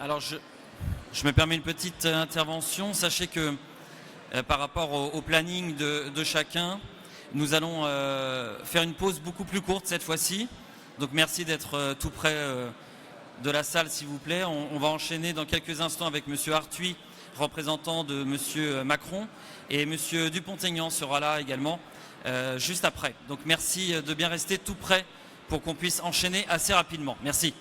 Alors je me permets une petite intervention. Sachez que par rapport au planning de chacun, nous allons faire une pause beaucoup plus courte cette fois-ci. Donc merci d'être tout près de la salle s'il vous plaît. On va enchaîner dans quelques instants avec Monsieur Arthuis, représentant de Monsieur Macron, et Monsieur Dupont-Aignan sera là également juste après. Donc merci de bien rester tout près pour qu'on puisse enchaîner assez rapidement. Merci.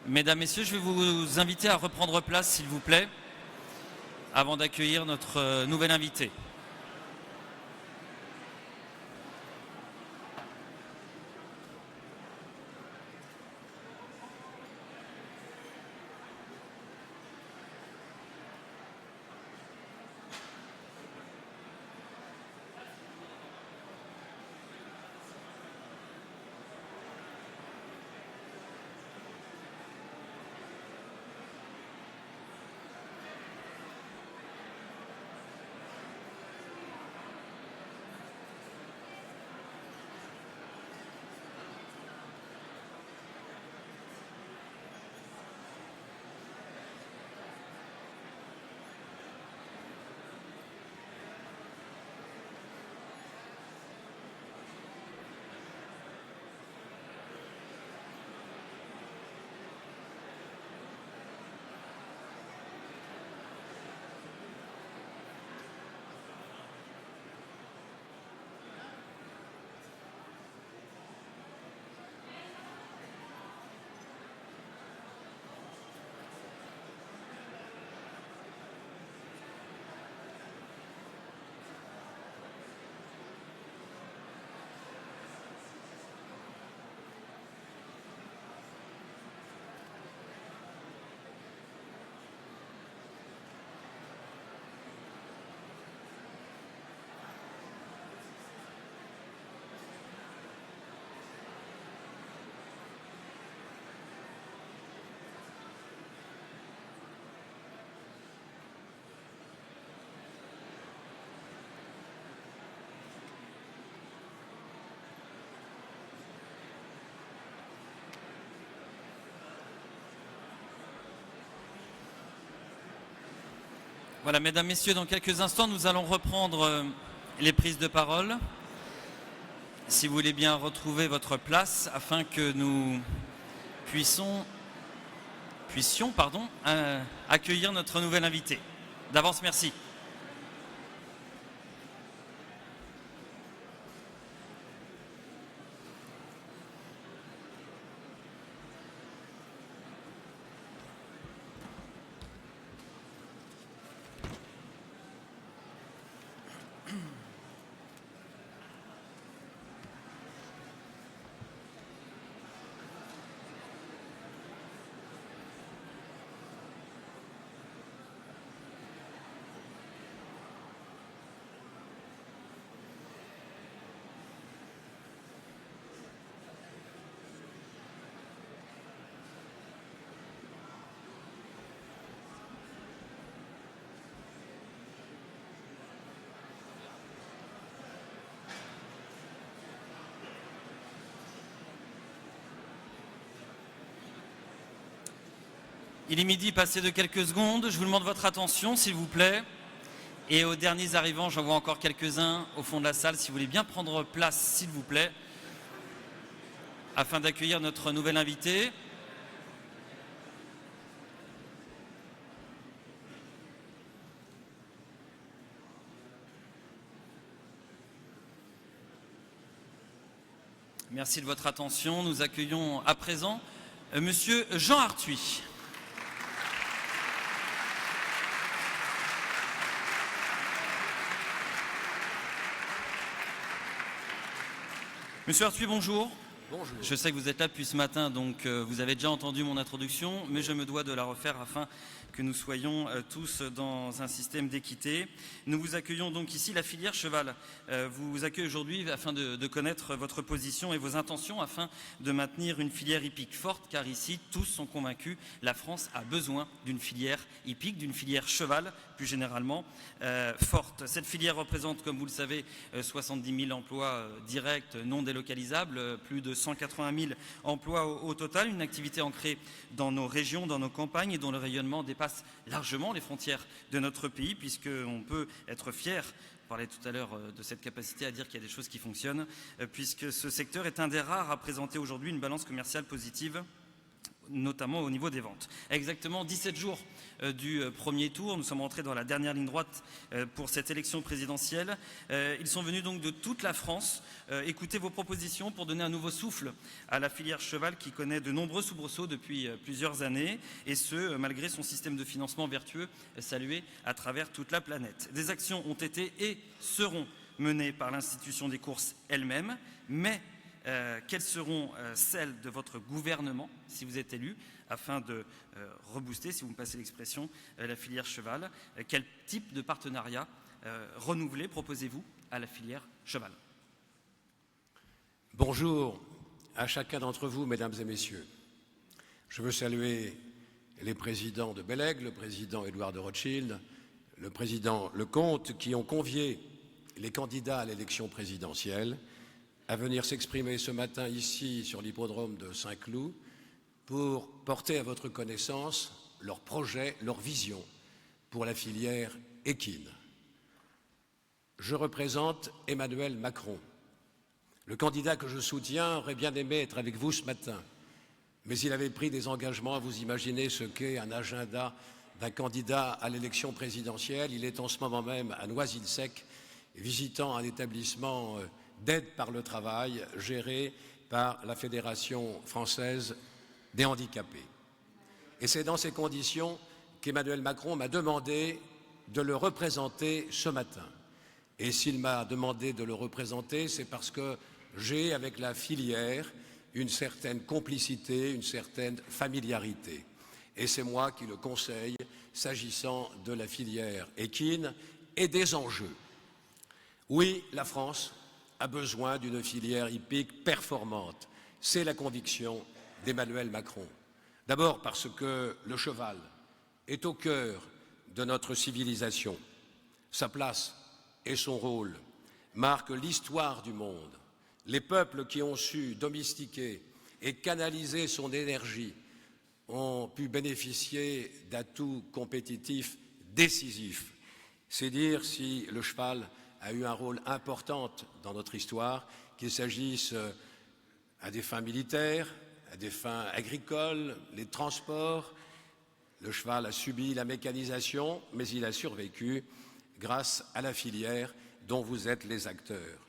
Mesdames, Messieurs, je vais vous inviter à reprendre place, s'il vous plaît, avant d'accueillir notre nouvel invité. Voilà, mesdames, messieurs, dans quelques instants, nous allons reprendre les prises de parole. Si vous voulez bien retrouver votre place afin que nous puissions accueillir notre nouvel invité. D'avance, merci. Il est midi passé de quelques secondes. Je vous demande votre attention, s'il vous plaît. Et aux derniers arrivants, j'en vois encore quelques-uns au fond de la salle. Si vous voulez bien prendre place, s'il vous plaît, afin d'accueillir notre nouvel invité. Merci de votre attention. Nous accueillons à présent Monsieur Jean Arthuis. Monsieur Arthuis, bonjour. Bonjour. Je sais que vous êtes là depuis ce matin, donc vous avez déjà entendu mon introduction, mais je me dois de la refaire afin que nous soyons tous dans un système d'équité. Nous vous accueillons donc ici, la filière cheval vous accueille aujourd'hui afin de connaître votre position et vos intentions afin de maintenir une filière hippique forte, car ici, tous sont convaincus, la France a besoin d'une filière hippique, d'une filière cheval, plus généralement, forte. Cette filière représente, comme vous le savez, 70 000 emplois directs, non délocalisables, plus de 180 000 emplois au total, une activité ancrée dans nos régions, dans nos campagnes et dont le rayonnement dépasse largement les frontières de notre pays, puisqu'on peut être fier. On parlait tout à l'heure de cette capacité à dire qu'il y a des choses qui fonctionnent, puisque ce secteur est un des rares à présenter aujourd'hui une balance commerciale positive notamment au niveau des ventes. À exactement 17 jours du premier tour, nous sommes rentrés dans la dernière ligne droite pour cette élection présidentielle. Ils sont venus donc de toute la France écouter vos propositions pour donner un nouveau souffle à la filière cheval qui connaît de nombreux soubresauts depuis plusieurs années, et ce, malgré son système de financement vertueux salué à travers toute la planète. Des actions ont été et seront menées par l'institution des courses elle-même, mais quelles seront celles de votre gouvernement, si vous êtes élu, afin de rebooster, si vous me passez l'expression, la filière cheval? Quel type de partenariat renouvelé proposez-vous à la filière cheval? Bonjour à chacun d'entre vous, mesdames et messieurs. Je veux saluer les présidents de Bellègue, le président Édouard de Rothschild, le président Lecomte, qui ont convié les candidats à l'élection présidentielle à venir s'exprimer ce matin ici sur l'hippodrome de Saint-Cloud pour porter à votre connaissance leurs projets, leurs visions pour la filière équine. Je représente Emmanuel Macron. Le candidat que je soutiens aurait bien aimé être avec vous ce matin, mais il avait pris des engagements. Vous imaginez ce qu'est un agenda d'un candidat à l'élection présidentielle. Il est en ce moment même à Noisy-le-Sec, visitant un établissement d'aide par le travail géré par la Fédération française des handicapés. Et c'est dans ces conditions qu'Emmanuel Macron m'a demandé de le représenter ce matin. Et s'il m'a demandé de le représenter, c'est parce que j'ai, avec la filière, une certaine complicité, une certaine familiarité. Et c'est moi qui le conseille s'agissant de la filière équine et des enjeux. Oui, la France a besoin d'une filière hippique performante. C'est la conviction d'Emmanuel Macron. D'abord parce que le cheval est au cœur de notre civilisation. Sa place et son rôle marquent l'histoire du monde. Les peuples qui ont su domestiquer et canaliser son énergie ont pu bénéficier d'atouts compétitifs décisifs. C'est dire si le cheval a eu un rôle important dans notre histoire, qu'il s'agisse à des fins militaires, à des fins agricoles, les transports. Le cheval a subi la mécanisation, mais il a survécu grâce à la filière dont vous êtes les acteurs.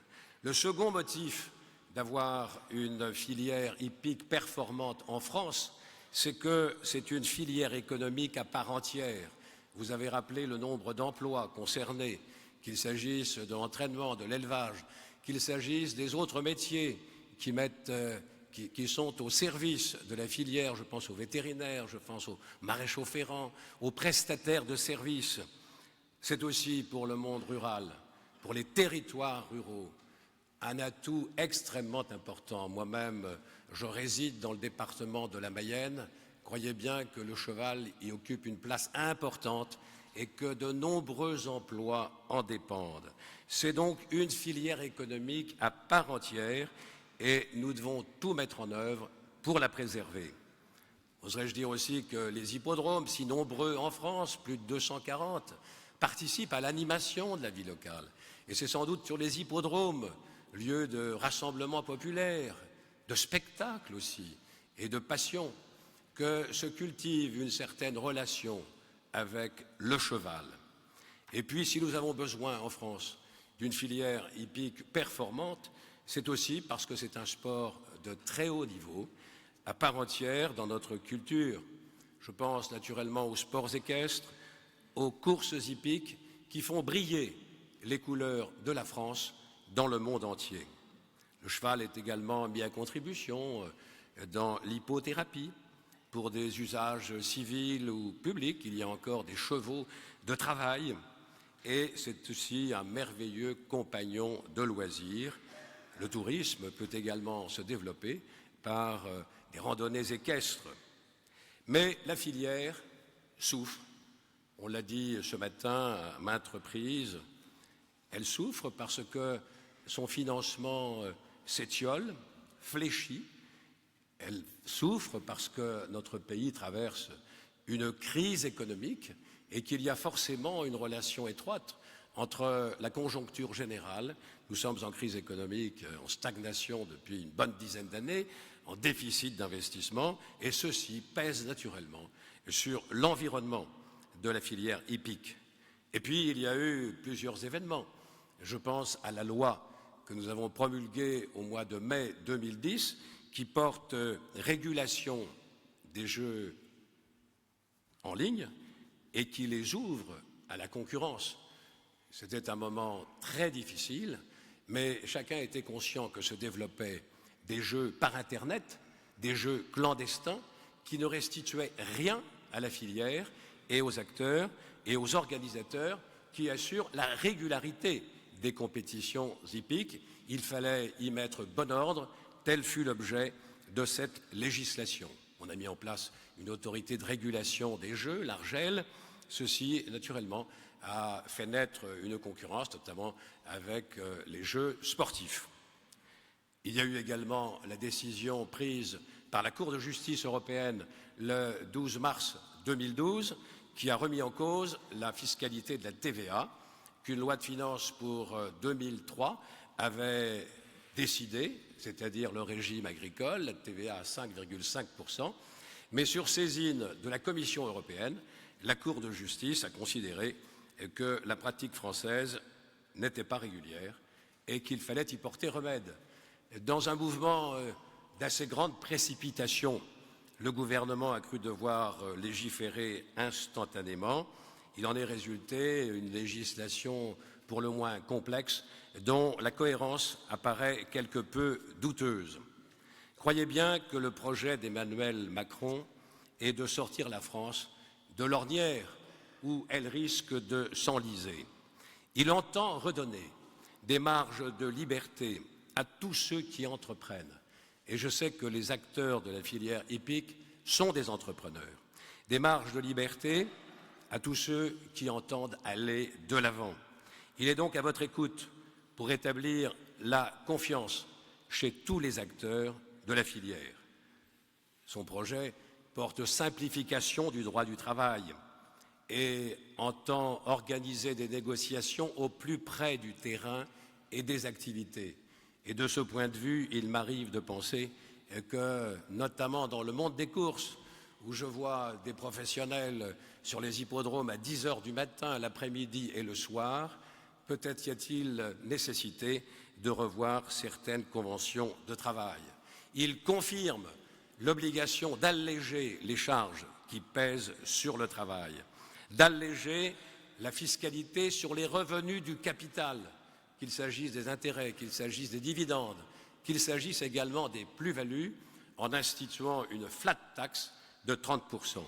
Le second motif d'avoir une filière hippique performante en France, c'est que c'est une filière économique à part entière. Vous avez rappelé le nombre d'emplois concernés, qu'il s'agisse de l'entraînement, de l'élevage, qu'il s'agisse des autres métiers qui sont au service de la filière. Je pense aux vétérinaires, je pense aux maréchaux ferrants, aux prestataires de services. C'est aussi pour le monde rural, pour les territoires ruraux, un atout extrêmement important. Moi-même, je réside dans le département de la Mayenne. Croyez bien que le cheval y occupe une place importante et que de nombreux emplois en dépendent. C'est donc une filière économique à part entière et nous devons tout mettre en œuvre pour la préserver. Oserais-je dire aussi que les hippodromes, si nombreux en France, plus de 240, participent à l'animation de la vie locale. Et c'est sans doute sur les hippodromes, lieux de rassemblement populaire, de spectacle aussi, et de passion, que se cultive une certaine relation avec le cheval. Et puis, si nous avons besoin en France d'une filière hippique performante, c'est aussi parce que c'est un sport de très haut niveau, à part entière dans notre culture. Je pense naturellement aux sports équestres, aux courses hippiques qui font briller les couleurs de la France dans le monde entier. Le cheval est également mis à contribution dans l'hippothérapie. Pour des usages civils ou publics, il y a encore des chevaux de travail et c'est aussi un merveilleux compagnon de loisirs. Le tourisme peut également se développer par des randonnées équestres. Mais la filière souffre, on l'a dit ce matin à maintes reprises, elle souffre parce que son financement s'étiole, fléchit. Elle souffre parce que notre pays traverse une crise économique et qu'il y a forcément une relation étroite entre la conjoncture générale, nous sommes en crise économique, en stagnation depuis une bonne dizaine d'années, en déficit d'investissement, et ceci pèse naturellement sur l'environnement de la filière hippique. Et puis, il y a eu plusieurs événements. Je pense à la loi que nous avons promulguée au mois de mai 2010, qui porte régulation des jeux en ligne et qui les ouvre à la concurrence. C'était un moment très difficile, mais chacun était conscient que se développaient des jeux par Internet, des jeux clandestins, qui ne restituaient rien à la filière et aux acteurs et aux organisateurs qui assurent la régularité des compétitions hippiques. Il fallait y mettre bon ordre, tel fut l'objet de cette législation. On a mis en place une autorité de régulation des jeux, l'ARJEL. Ceci, naturellement, a fait naître une concurrence, notamment avec les jeux sportifs. Il y a eu également la décision prise par la Cour de justice européenne le 12 mars 2012, qui a remis en cause la fiscalité de la TVA, qu'une loi de finances pour 2003 avait décidé, c'est-à-dire le régime agricole, la TVA à 5,5%, mais sur saisine de la Commission européenne, la Cour de justice a considéré que la pratique française n'était pas régulière et qu'il fallait y porter remède. Dans un mouvement d'assez grande précipitation, le gouvernement a cru devoir légiférer instantanément. Il en est résulté une législation pour le moins complexe, dont la cohérence apparaît quelque peu douteuse. Croyez bien que le projet d'Emmanuel Macron est de sortir la France de l'ornière où elle risque de s'enliser. Il entend redonner des marges de liberté à tous ceux qui entreprennent. Et je sais que les acteurs de la filière hippique sont des entrepreneurs. Des marges de liberté à tous ceux qui entendent aller de l'avant. Il est donc à votre écoute pour établir la confiance chez tous les acteurs de la filière. Son projet porte simplification du droit du travail et entend organiser des négociations au plus près du terrain et des activités. Et de ce point de vue, il m'arrive de penser que, notamment dans le monde des courses, où je vois des professionnels sur les hippodromes à 10 heures du matin, l'après-midi et le soir, peut-être y a-t-il nécessité de revoir certaines conventions de travail. Il confirme l'obligation d'alléger les charges qui pèsent sur le travail, d'alléger la fiscalité sur les revenus du capital, qu'il s'agisse des intérêts, qu'il s'agisse des dividendes, qu'il s'agisse également des plus-values, en instituant une flat tax de 30%.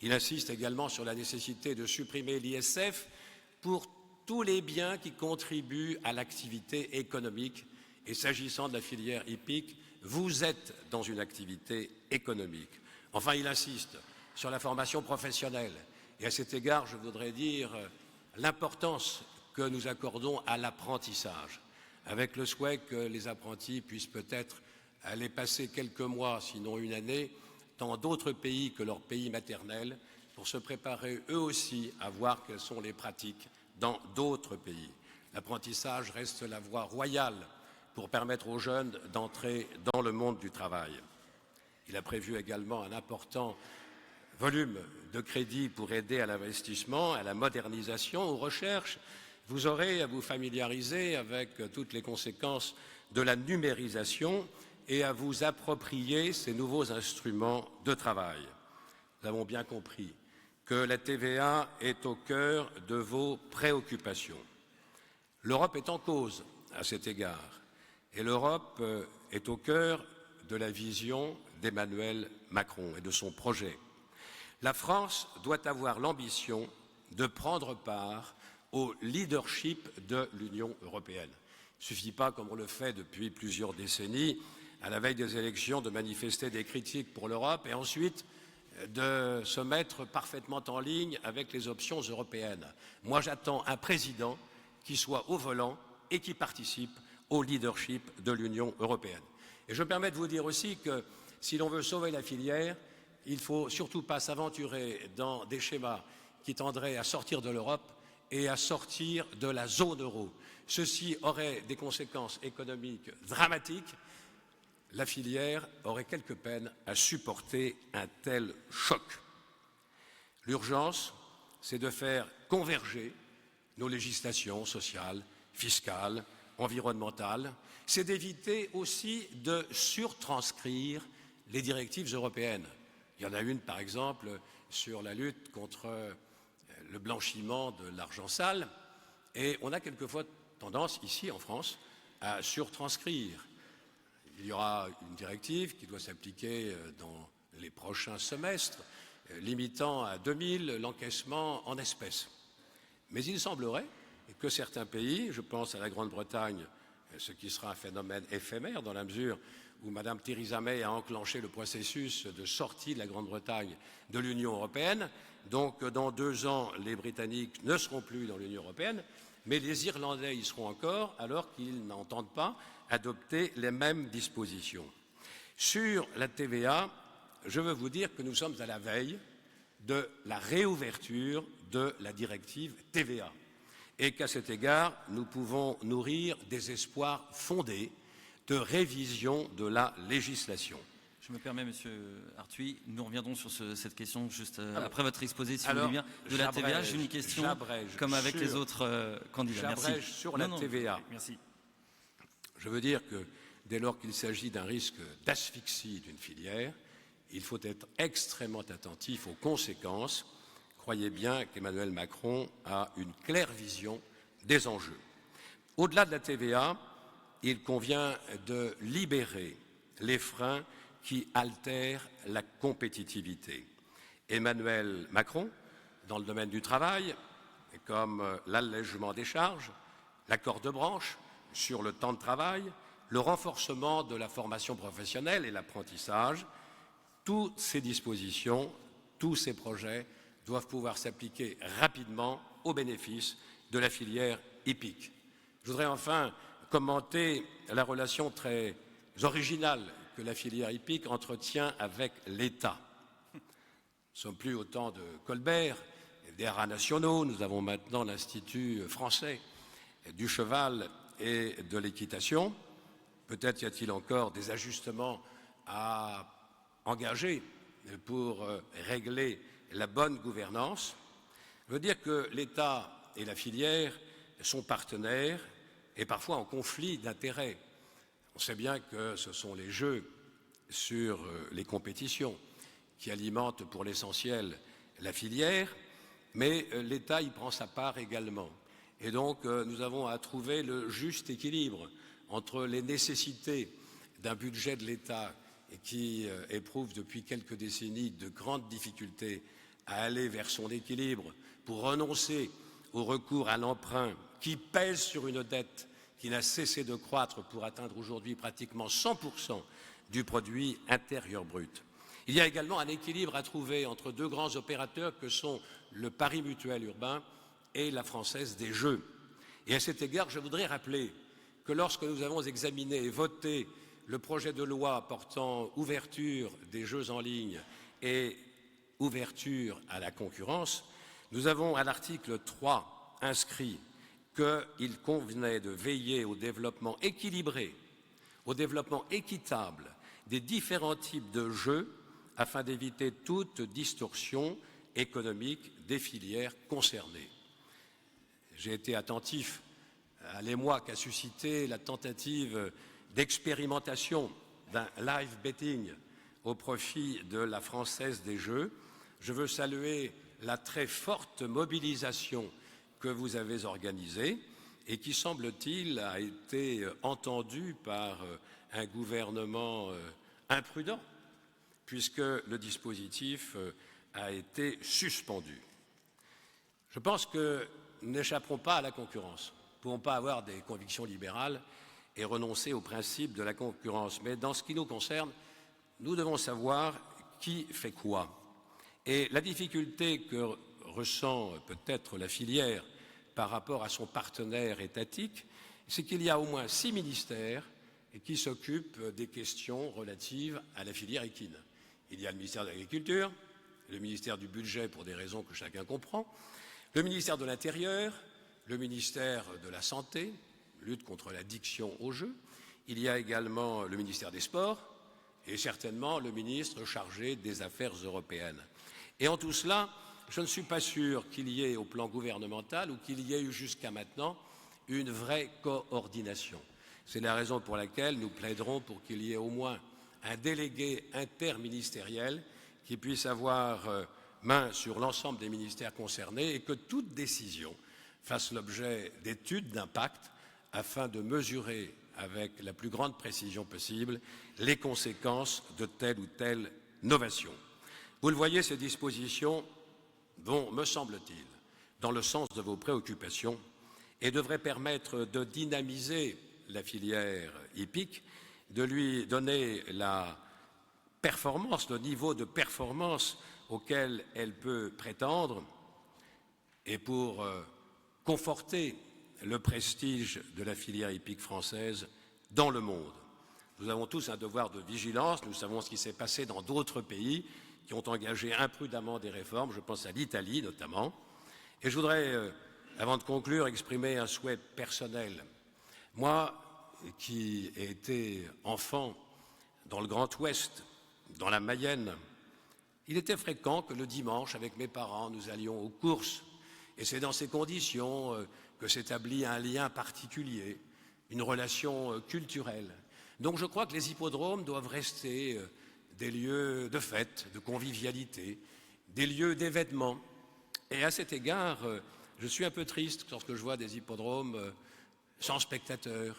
Il insiste également sur la nécessité de supprimer l'ISF pour tous les biens qui contribuent à l'activité économique. Et s'agissant de la filière hippique, vous êtes dans une activité économique. Enfin, il insiste sur la formation professionnelle. Et à cet égard, je voudrais dire l'importance que nous accordons à l'apprentissage, avec le souhait que les apprentis puissent peut-être aller passer quelques mois, sinon une année, dans d'autres pays que leur pays maternel, pour se préparer eux aussi à voir quelles sont les pratiques dans d'autres pays. L'apprentissage reste la voie royale pour permettre aux jeunes d'entrer dans le monde du travail. Il a prévu également un important volume de crédits pour aider à l'investissement, à la modernisation, aux recherches. Vous aurez à vous familiariser avec toutes les conséquences de la numérisation et à vous approprier ces nouveaux instruments de travail. Nous avons bien compris que la TVA est au cœur de vos préoccupations. L'Europe est en cause à cet égard, et l'Europe est au cœur de la vision d'Emmanuel Macron et de son projet. La France doit avoir l'ambition de prendre part au leadership de l'Union européenne. Il ne suffit pas, comme on le fait depuis plusieurs décennies, à la veille des élections, de manifester des critiques pour l'Europe et ensuite de se mettre parfaitement en ligne avec les options européennes. Moi, j'attends un président qui soit au volant et qui participe au leadership de l'Union européenne. Et je me permets de vous dire aussi que si l'on veut sauver la filière, il ne faut surtout pas s'aventurer dans des schémas qui tendraient à sortir de l'Europe et à sortir de la zone euro. Ceci aurait des conséquences économiques dramatiques. La filière aurait quelque peine à supporter un tel choc. L'urgence, c'est de faire converger nos législations sociales, fiscales, environnementales. C'est d'éviter aussi de surtranscrire les directives européennes. Il y en a une, par exemple, sur la lutte contre le blanchiment de l'argent sale, et on a quelquefois tendance, ici en France, à surtranscrire. Il y aura une directive qui doit s'appliquer dans les prochains semestres, limitant à 2000 l'encaissement en espèces. Mais il semblerait que certains pays, je pense à la Grande-Bretagne, ce qui sera un phénomène éphémère dans la mesure où Mme Theresa May a enclenché le processus de sortie de la Grande-Bretagne de l'Union européenne. Donc, dans 2 ans, les Britanniques ne seront plus dans l'Union européenne, mais les Irlandais y seront encore, alors qu'ils n'entendent pas adopter les mêmes dispositions. Sur la TVA, je veux vous dire que nous sommes à la veille de la réouverture de la directive TVA et qu'à cet égard, nous pouvons nourrir des espoirs fondés de révision de la législation. Je me permets, Monsieur Arthuis, nous reviendrons sur cette question juste après votre exposé, si vous voulez bien, de la TVA. J'ai une question, comme avec les autres candidats. Merci. Sur la TVA. Merci. Je veux dire que dès lors qu'il s'agit d'un risque d'asphyxie d'une filière, il faut être extrêmement attentif aux conséquences. Croyez bien qu'Emmanuel Macron a une claire vision des enjeux. Au-delà de la TVA, il convient de libérer les freins qui altèrent la compétitivité. Emmanuel Macron, dans le domaine du travail, comme l'allègement des charges, l'accord de branche sur le temps de travail, le renforcement de la formation professionnelle et l'apprentissage, toutes ces dispositions, tous ces projets doivent pouvoir s'appliquer rapidement au bénéfice de la filière hippique. Je voudrais enfin commenter la relation très originale que la filière hippique entretient avec l'État. Nous ne sommes plus au temps de Colbert, des rats nationaux, nous avons maintenant l'Institut français du cheval et de l'équitation. Peut-être y a-t-il encore des ajustements à engager pour régler la bonne gouvernance. Je veux dire que l'État et la filière sont partenaires et parfois en conflit d'intérêts. On sait bien que ce sont les jeux sur les compétitions qui alimentent pour l'essentiel la filière, mais l'État y prend sa part également. Et donc nous avons à trouver le juste équilibre entre les nécessités d'un budget de l'État qui éprouve depuis quelques décennies de grandes difficultés à aller vers son équilibre pour renoncer au recours à l'emprunt qui pèse sur une dette qui n'a cessé de croître pour atteindre aujourd'hui pratiquement 100% du produit intérieur brut. Il y a également un équilibre à trouver entre 2 grands opérateurs que sont le pari mutuel urbain et la Française des Jeux. Et à cet égard, je voudrais rappeler que lorsque nous avons examiné et voté le projet de loi portant ouverture des jeux en ligne et ouverture à la concurrence, nous avons à l'article 3 inscrit qu'il convenait de veiller au développement équilibré, au développement équitable des différents types de jeux afin d'éviter toute distorsion économique des filières concernées. J'ai été attentif à l'émoi qu'a suscité la tentative d'expérimentation d'un live betting au profit de la Française des Jeux. Je veux saluer la très forte mobilisation que vous avez organisée et qui, semble-t-il, a été entendue par un gouvernement imprudent, puisque le dispositif a été suspendu. Je pense que nous n'échapperons pas à la concurrence. Nous ne pouvons pas avoir des convictions libérales et renoncer au principe de la concurrence. Mais dans ce qui nous concerne, nous devons savoir qui fait quoi. Et la difficulté que ressent peut-être la filière par rapport à son partenaire étatique, c'est qu'il y a au moins 6 ministères qui s'occupent des questions relatives à la filière équine. Il y a le ministère de l'Agriculture, le ministère du Budget pour des raisons que chacun comprend, Le ministère de l'Intérieur, le ministère de la Santé, lutte contre l'addiction au jeu. Il y a également le ministère des Sports et certainement le ministre chargé des Affaires européennes. Et en tout cela, je ne suis pas sûr qu'il y ait au plan gouvernemental ou qu'il y ait eu jusqu'à maintenant une vraie coordination. C'est la raison pour laquelle nous plaiderons pour qu'il y ait au moins un délégué interministériel qui puisse avoir main sur l'ensemble des ministères concernés et que toute décision fasse l'objet d'études d'impact afin de mesurer avec la plus grande précision possible les conséquences de telle ou telle novation. Vous le voyez, ces dispositions vont, me semble-t-il, dans le sens de vos préoccupations et devraient permettre de dynamiser la filière hippique, de lui donner la performance, le niveau de performance auquel elle peut prétendre et pour conforter le prestige de la filière hippique française dans le monde. Nous avons tous un devoir de vigilance, nous savons ce qui s'est passé dans d'autres pays qui ont engagé imprudemment des réformes, je pense à l'Italie notamment. Et je voudrais, avant de conclure, exprimer un souhait personnel. Moi, qui ai été enfant dans le Grand Ouest, dans la Mayenne, il était fréquent que le dimanche, avec mes parents, nous allions aux courses. Et c'est dans ces conditions que s'établit un lien particulier, une relation culturelle. Donc je crois que les hippodromes doivent rester des lieux de fête, de convivialité, des lieux d'événements. Et à cet égard, je suis un peu triste lorsque je vois des hippodromes sans spectateurs.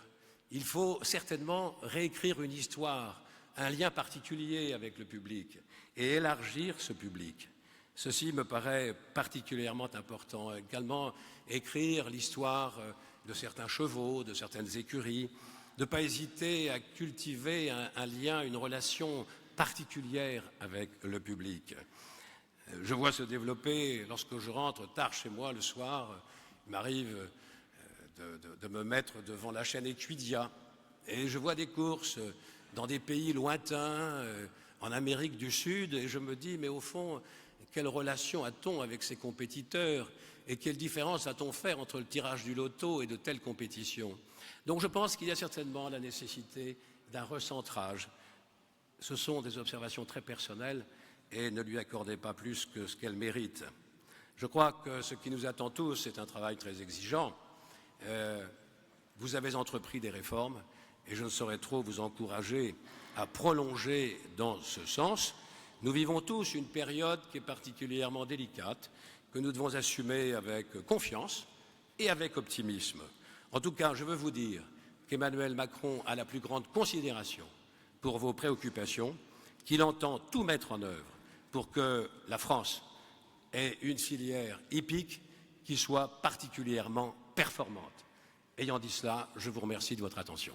Il faut certainement réécrire une histoire, un lien particulier avec le public et élargir ce public. Ceci me paraît particulièrement important. Également, écrire l'histoire de certains chevaux, de certaines écuries, de ne pas hésiter à cultiver un lien, une relation particulière avec le public. Je vois se développer, lorsque je rentre tard chez moi le soir, il m'arrive de me mettre devant la chaîne Equidia et je vois des courses dans des pays lointains, en Amérique du Sud, et je me dis, mais au fond, quelle relation a-t-on avec ses compétiteurs et quelle différence a-t-on fait entre le tirage du loto et de telles compétitions? Donc je pense qu'il y a certainement la nécessité d'un recentrage. Ce sont des observations très personnelles et ne lui accordez pas plus que ce qu'elle mérite. Je crois que ce qui nous attend tous, c'est un travail très exigeant. Vous avez entrepris des réformes et je ne saurais trop vous encourager à prolonger dans ce sens. Nous vivons tous une période qui est particulièrement délicate, que nous devons assumer avec confiance et avec optimisme. En tout cas, je veux vous dire qu'Emmanuel Macron a la plus grande considération pour vos préoccupations, qu'il entend tout mettre en œuvre pour que la France ait une filière hippique qui soit particulièrement performante. Ayant dit cela, je vous remercie de votre attention.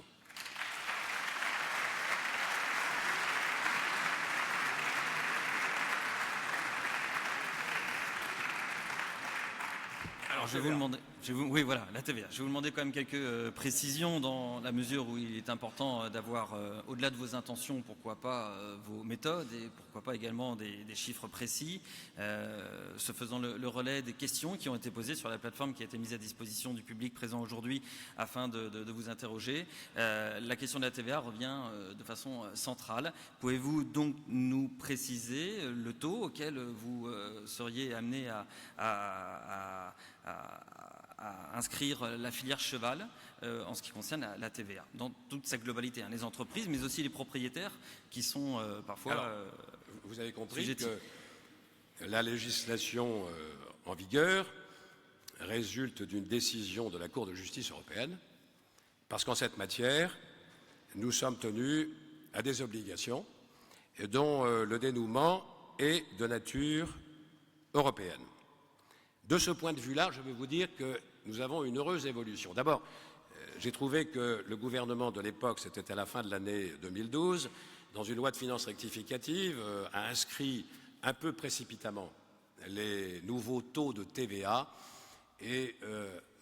Alors je vais vous demander, oui voilà, la TVA. Je vais vous demander quand même quelques précisions dans la mesure où il est important d'avoir, au-delà de vos intentions, pourquoi pas vos méthodes et pourquoi pas également des chiffres précis, se faisant le relais des questions qui ont été posées sur la plateforme qui a été mise à disposition du public présent aujourd'hui afin de vous interroger. La question de la TVA revient de façon centrale. Pouvez-vous donc nous préciser le taux auquel vous seriez amené à inscrire la filière cheval en ce qui concerne la TVA, dans toute sa globalité, hein, les entreprises, mais aussi les propriétaires qui sont parfois... Alors, vous avez compris que la législation en vigueur résulte d'une décision de la Cour de justice européenne, parce qu'en cette matière, nous sommes tenus à des obligations dont le dénouement est de nature européenne. De ce point de vue-là, je veux vous dire que nous avons une heureuse évolution. D'abord, j'ai trouvé que le gouvernement de l'époque, c'était à la fin de l'année 2012, dans une loi de finances rectificative, a inscrit un peu précipitamment les nouveaux taux de TVA et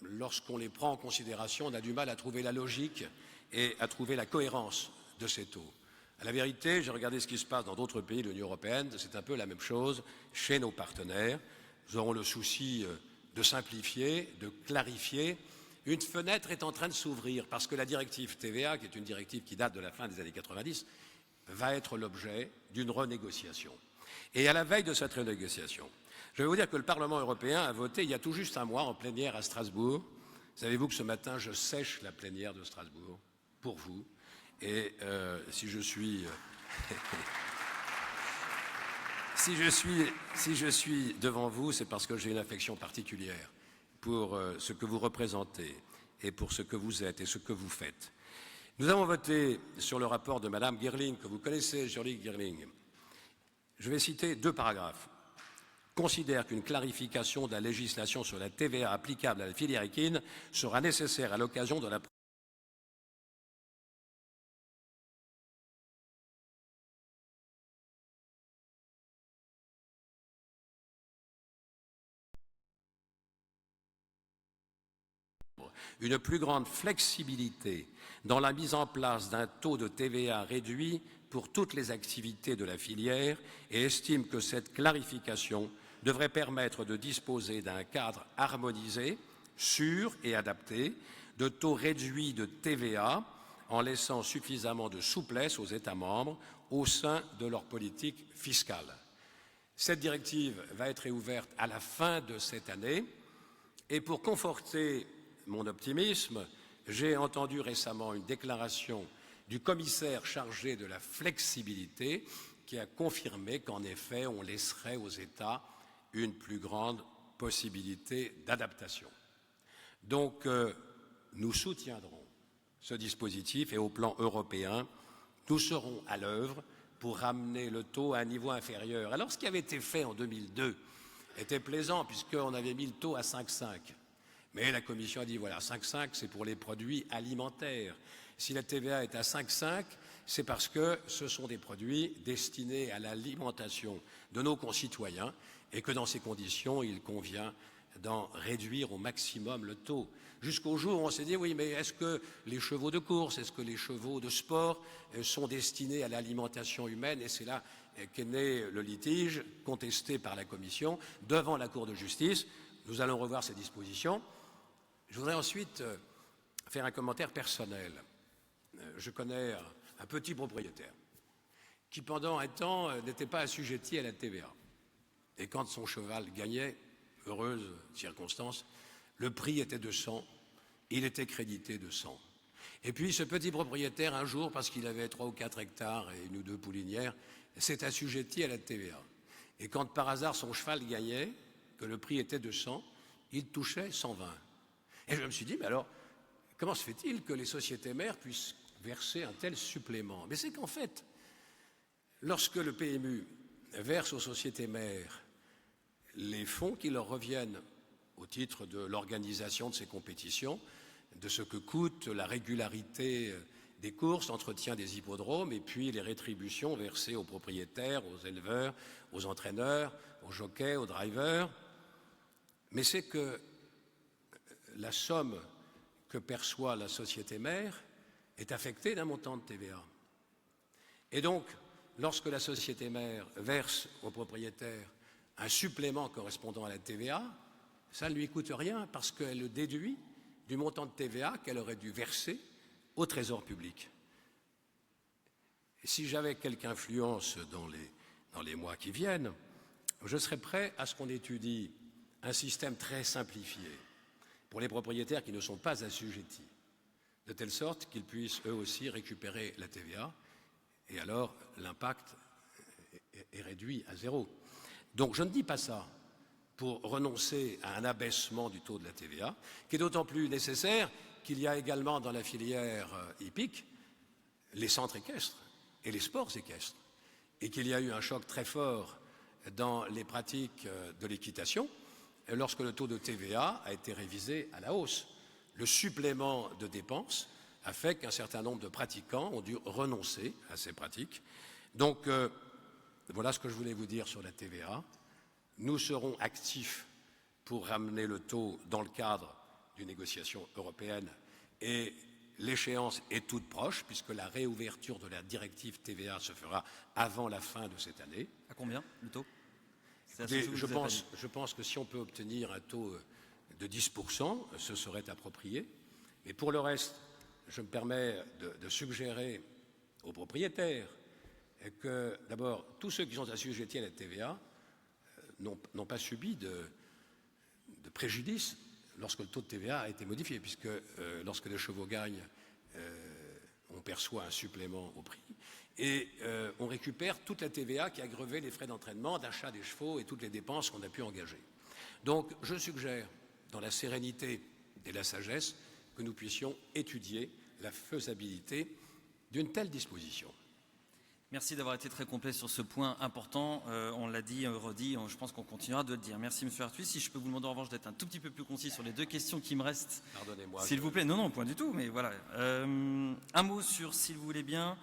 lorsqu'on les prend en considération, on a du mal à trouver la logique et à trouver la cohérence de ces taux. À la vérité, j'ai regardé ce qui se passe dans d'autres pays de l'Union européenne, c'est un peu la même chose chez nos partenaires. Nous aurons le souci de simplifier, de clarifier. Une fenêtre est en train de s'ouvrir parce que la directive TVA, qui est une directive qui date de la fin des années 90, va être l'objet d'une renégociation. Et à la veille de cette renégociation, je vais vous dire que le Parlement européen a voté il y a tout juste un mois en plénière à Strasbourg. Savez-vous que ce matin, je sèche la plénière de Strasbourg pour vous. Et si je suis devant vous, c'est parce que j'ai une affection particulière pour ce que vous représentez et pour ce que vous êtes et ce que vous faites. Nous avons voté sur le rapport de Madame Girling, que vous connaissez, Julie Girling. Je vais citer 2 paragraphes. Considère qu'une clarification de la législation sur la TVA applicable à la filière équine sera nécessaire à l'occasion de la une plus grande flexibilité dans la mise en place d'un taux de TVA réduit pour toutes les activités de la filière et estime que cette clarification devrait permettre de disposer d'un cadre harmonisé, sûr et adapté, de taux réduits de TVA en laissant suffisamment de souplesse aux États membres au sein de leur politique fiscale. Cette directive va être réouverte à la fin de cette année et pour conforter mon optimisme, j'ai entendu récemment une déclaration du commissaire chargé de la flexibilité qui a confirmé qu'en effet, on laisserait aux États une plus grande possibilité d'adaptation. Donc, nous soutiendrons ce dispositif et au plan européen, nous serons à l'œuvre pour ramener le taux à un niveau inférieur. Alors, ce qui avait été fait en 2002 était plaisant puisqu'on avait mis le taux à 5,5. Mais la Commission a dit, voilà, 5,5, c'est pour les produits alimentaires. Si la TVA est à 5,5, c'est parce que ce sont des produits destinés à l'alimentation de nos concitoyens et que dans ces conditions, il convient d'en réduire au maximum le taux. Jusqu'au jour où on s'est dit, oui, mais est-ce que les chevaux de course, est-ce que les chevaux de sport sont destinés à l'alimentation humaine? Et c'est là qu'est né le litige contesté par la Commission devant la Cour de justice. Nous allons revoir ces dispositions. Je voudrais ensuite faire un commentaire personnel. Je connais un petit propriétaire qui, pendant un temps, n'était pas assujetti à la TVA. Et quand son cheval gagnait, heureuse circonstance, le prix était de 100, il était crédité de 100. Et puis ce petit propriétaire, un jour, parce qu'il avait 3 ou 4 hectares et 1 ou 2 poulinières, s'est assujetti à la TVA. Et quand par hasard son cheval gagnait, que le prix était de 100, il touchait 120. Et je me suis dit, mais alors, comment se fait-il que les sociétés mères puissent verser un tel supplément? Mais c'est qu'en fait, lorsque le PMU verse aux sociétés mères les fonds qui leur reviennent au titre de l'organisation de ces compétitions, de ce que coûte la régularité des courses, l'entretien des hippodromes et puis les rétributions versées aux propriétaires, aux éleveurs, aux entraîneurs, aux jockeys, aux drivers, mais c'est que la somme que perçoit la société mère est affectée d'un montant de TVA. Et donc, lorsque la société mère verse au propriétaire un supplément correspondant à la TVA, ça ne lui coûte rien parce qu'elle le déduit du montant de TVA qu'elle aurait dû verser au Trésor public. Et si j'avais quelque influence dans les mois qui viennent, je serais prêt à ce qu'on étudie un système très simplifié pour les propriétaires qui ne sont pas assujettis, de telle sorte qu'ils puissent eux aussi récupérer la TVA, et alors l'impact est réduit à 0. Donc je ne dis pas ça pour renoncer à un abaissement du taux de la TVA, qui est d'autant plus nécessaire qu'il y a également dans la filière hippique les centres équestres et les sports équestres, et qu'il y a eu un choc très fort dans les pratiques de l'équitation, lorsque le taux de TVA a été révisé à la hausse. Le supplément de dépenses a fait qu'un certain nombre de pratiquants ont dû renoncer à ces pratiques. Donc, voilà ce que je voulais vous dire sur la TVA. Nous serons actifs pour ramener le taux dans le cadre d'une négociation européenne et l'échéance est toute proche puisque la réouverture de la directive TVA se fera avant la fin de cette année. À combien le taux? Je pense que si on peut obtenir un taux de 10%, ce serait approprié. Et pour le reste, je me permets de suggérer aux propriétaires que, d'abord, tous ceux qui sont assujettis à la TVA n'ont pas subi de préjudice lorsque le taux de TVA a été modifié, puisque lorsque les chevaux gagnent, on perçoit un supplément au prix, et on récupère toute la TVA qui a grevé les frais d'entraînement, d'achat des chevaux et toutes les dépenses qu'on a pu engager. Donc je suggère, dans la sérénité et la sagesse, que nous puissions étudier la faisabilité d'une telle disposition. Merci d'avoir été très complet sur ce point important. On l'a dit, redit, je pense qu'on continuera de le dire. Merci, Monsieur Arthuis. Si je peux vous demander en revanche d'être un tout petit peu plus concis sur les deux questions qui me restent. Pardonnez-moi. S'il vous plaît. Non, point du tout, mais voilà. Un mot sur, s'il vous voulez bien,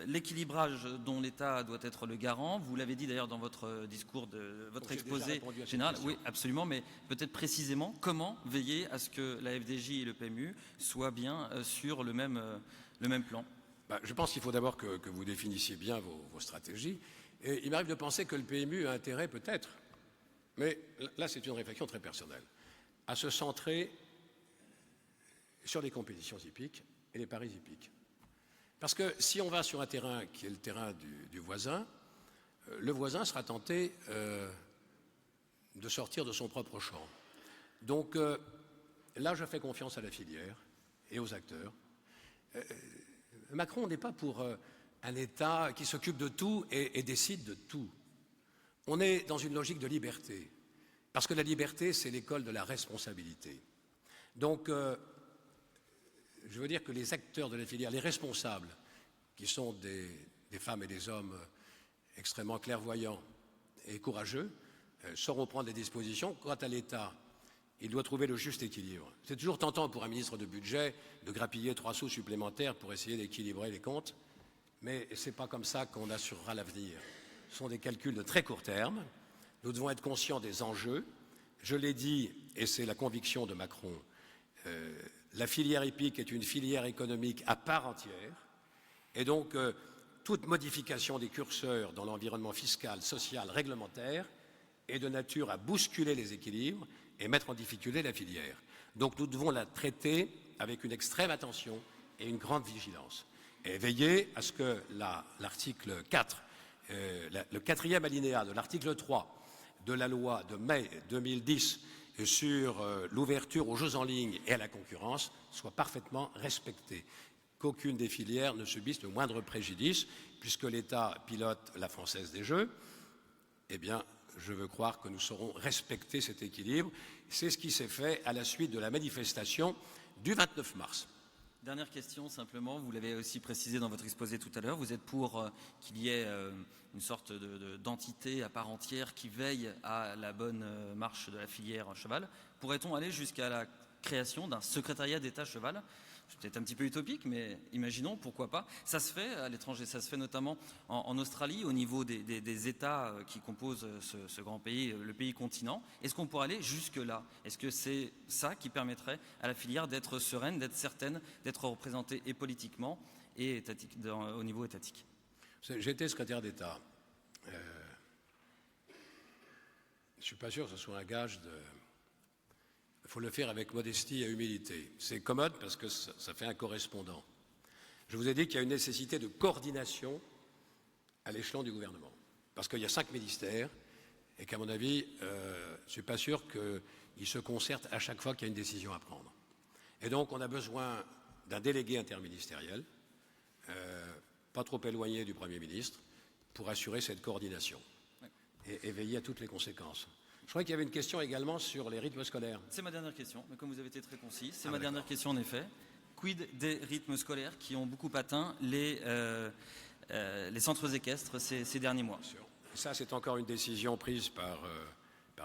l'équilibrage dont l'État doit être le garant. Vous l'avez dit d'ailleurs dans votre discours, votre exposé général. Oui, absolument, mais peut-être précisément, comment veiller à ce que la FDJ et le PMU soient bien sur le même plan? Je pense qu'il faut d'abord que vous définissiez bien vos stratégies. Et il m'arrive de penser que le PMU a intérêt, peut-être, mais là c'est une réflexion très personnelle, à se centrer sur les compétitions hippiques et les paris hippiques. Parce que si on va sur un terrain qui est le terrain du voisin, le voisin sera tenté de sortir de son propre champ. Donc là, je fais confiance à la filière et aux acteurs. Macron n'est pas pour un État qui s'occupe de tout et décide de tout. On est dans une logique de liberté, parce que la liberté, c'est l'école de la responsabilité. Donc, je veux dire que les acteurs de la filière, les responsables, qui sont des femmes et des hommes extrêmement clairvoyants et courageux, sauront prendre des dispositions. Quant à l'État, il doit trouver le juste équilibre. C'est toujours tentant pour un ministre de budget de grappiller 3 sous supplémentaires pour essayer d'équilibrer les comptes, mais ce n'est pas comme ça qu'on assurera l'avenir. Ce sont des calculs de très court terme. Nous devons être conscients des enjeux. Je l'ai dit, et c'est la conviction de Macron, la filière hippique est une filière économique à part entière, et donc toute modification des curseurs dans l'environnement fiscal, social, réglementaire est de nature à bousculer les équilibres et mettre en difficulté la filière. Donc nous devons la traiter avec une extrême attention et une grande vigilance. Et veiller à ce que l'article 4, le 4e alinéa de l'article 3 de la loi de mai 2010 sur l'ouverture aux jeux en ligne et à la concurrence soit parfaitement respecté. Qu'aucune des filières ne subisse le moindre préjudice, puisque l'État pilote la Française des Jeux, eh bien, je veux croire que nous saurons respecter cet équilibre. C'est ce qui s'est fait à la suite de la manifestation du 29 mars. Dernière question, simplement, vous l'avez aussi précisé dans votre exposé tout à l'heure, vous êtes pour qu'il y ait une sorte d'entité à part entière qui veille à la bonne marche de la filière cheval. Pourrait-on aller jusqu'à la création d'un secrétariat d'État cheval ? C'est peut-être un petit peu utopique, mais imaginons, pourquoi pas. Ça se fait à l'étranger, ça se fait notamment en Australie, au niveau des États qui composent ce grand pays, le pays continent. Est-ce qu'on pourrait aller jusque-là? Est-ce que c'est ça qui permettrait à la filière d'être sereine, d'être certaine, d'être représentée et politiquement et au niveau étatique? J'ai été secrétaire d'État. Je ne suis pas sûr que ce soit un gage de... Il faut le faire avec modestie et humilité. C'est commode parce que ça fait un correspondant. Je vous ai dit qu'il y a une nécessité de coordination à l'échelon du gouvernement. Parce qu'il y a 5 ministères et qu'à mon avis, je ne suis pas sûr qu'ils se concertent à chaque fois qu'il y a une décision à prendre. Et donc, on a besoin d'un délégué interministériel, pas trop éloigné du Premier ministre, pour assurer cette coordination et veiller à toutes les conséquences. Je crois qu'il y avait une question également sur les rythmes scolaires. C'est ma dernière question, mais comme vous avez été très concis, c'est ma dernière question en effet. Quid des rythmes scolaires qui ont beaucoup atteint les centres équestres ces derniers mois? Ça, c'est encore une décision prise par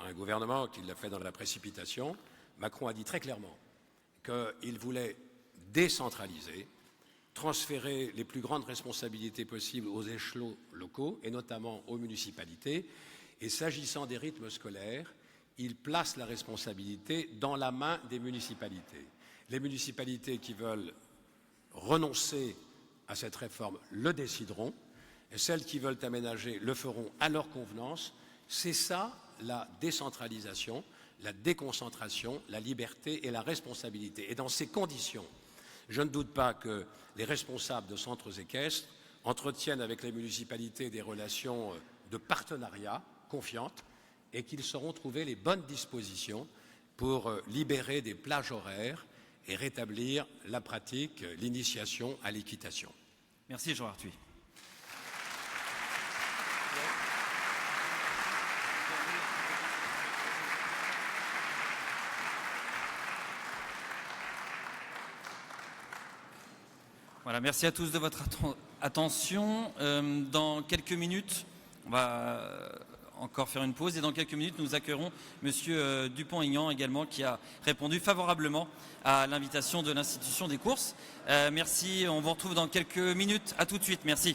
un gouvernement qui l'a fait dans la précipitation. Macron a dit très clairement qu'il voulait décentraliser, transférer les plus grandes responsabilités possibles aux échelons locaux et notamment aux municipalités. Et s'agissant des rythmes scolaires, il place la responsabilité dans la main des municipalités. Les municipalités qui veulent renoncer à cette réforme le décideront, et celles qui veulent aménager le feront à leur convenance. C'est ça la décentralisation. la déconcentration, la liberté et la responsabilité. Et dans ces conditions, je ne doute pas que les responsables de centres équestres entretiennent avec les municipalités des relations de partenariat confiantes et qu'ils sauront trouver les bonnes dispositions pour libérer des plages horaires et rétablir la pratique, l'initiation à l'équitation. Merci Jean Arthuis. Voilà, merci à tous de votre attention. Dans quelques minutes, on va encore faire une pause et dans quelques minutes, nous accueillerons Monsieur Dupont-Aignan également qui a répondu favorablement à l'invitation de l'institution des courses. Merci, on vous retrouve dans quelques minutes. À tout de suite, merci.